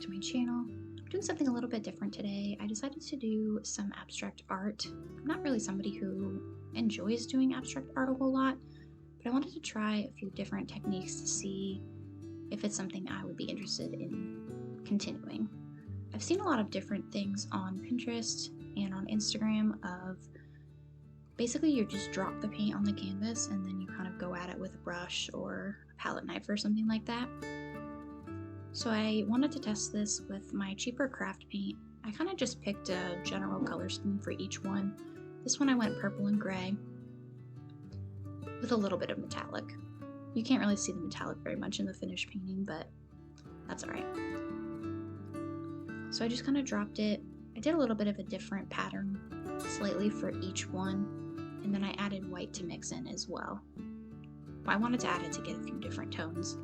to my channel. I'm doing something a little bit different today. I decided to do some abstract art. I'm not really somebody who enjoys doing abstract art a whole lot, but I wanted to try a few different techniques to see if it's something I would be interested in continuing. I've seen a lot of different things on Pinterest and on Instagram of basically you just drop the paint on the canvas and then you kind of go at it with a brush or a palette knife or something like that. So I wanted to test this with my cheaper craft paint. I kind of just picked a general color scheme for each one. This one I went purple and gray with a little bit of metallic. You can't really see the metallic very much in the finished painting, but that's alright. So I just kind of dropped it. I did a little bit of a different pattern slightly for each one, and then I added white to mix in as well. I wanted to add it to get a few different tones.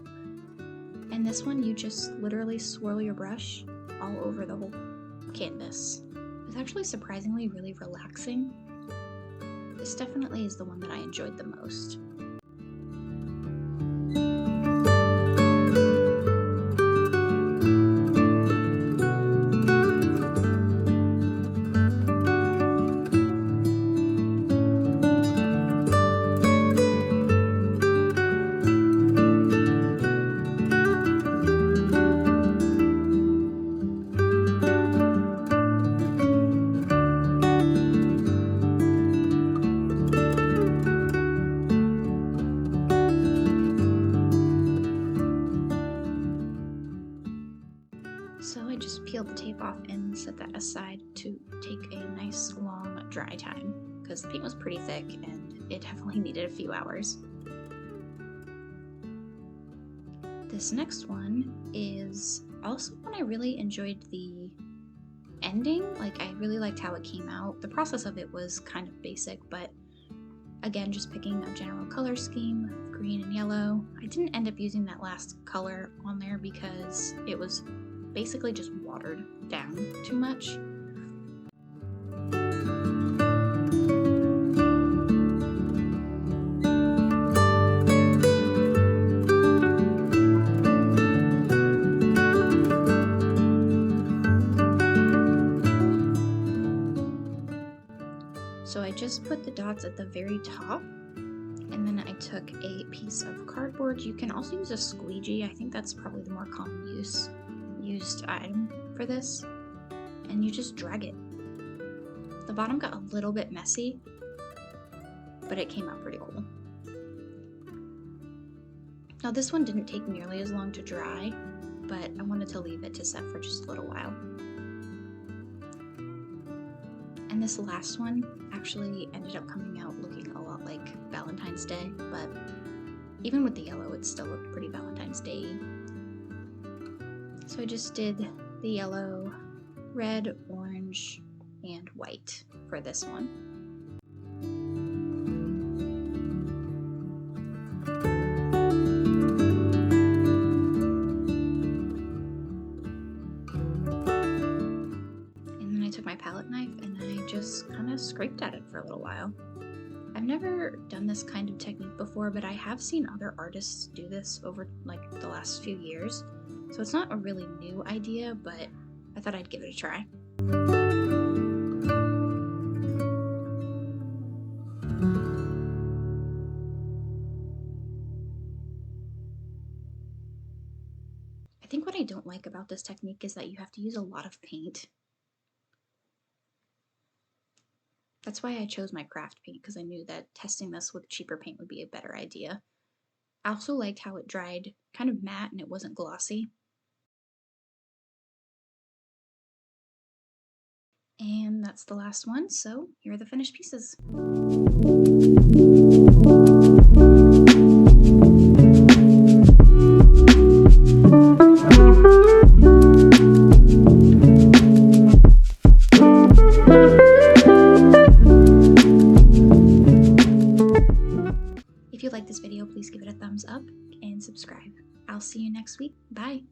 And this one, you just literally swirl your brush all over the whole canvas. It's actually surprisingly really relaxing. This definitely is the one that I enjoyed the most. So I just peeled the tape off and set that aside to take a nice long dry time because the paint was pretty thick and it definitely needed a few hours. This next one is also one I really enjoyed the ending. Like, I really liked how it came out. The process of it was kind of basic, but again, just picking a general color scheme of green and yellow. I didn't end up using that last color on there because it was basically just watered down too much. So I just put the dots at the very top, and then I took a piece of cardboard. You can also use a squeegee. I think that's probably the more common used item for this, and you just drag it. The bottom got a little bit messy, but it came out pretty cool. Now this one didn't take nearly as long to dry, but I wanted to leave it to set for just a little while. And this last one actually ended up coming out looking a lot like Valentine's Day, but even with the yellow it still looked pretty Valentine's Day-y. So I just did the yellow, red, orange, and white for this one. And then I took my palette knife and I just kind of scraped at it for a little while. I've never done this kind of technique before, but I have seen other artists do this over like the last few years. So it's not a really new idea, but I thought I'd give it a try. I think what I don't like about this technique is that you have to use a lot of paint. That's why I chose my craft paint, because I knew that testing this with cheaper paint would be a better idea. I also liked how it dried kind of matte and it wasn't glossy. And that's the last one, so here are the finished pieces. If you like this video, please give it a thumbs up and subscribe. I'll see you next week. Bye!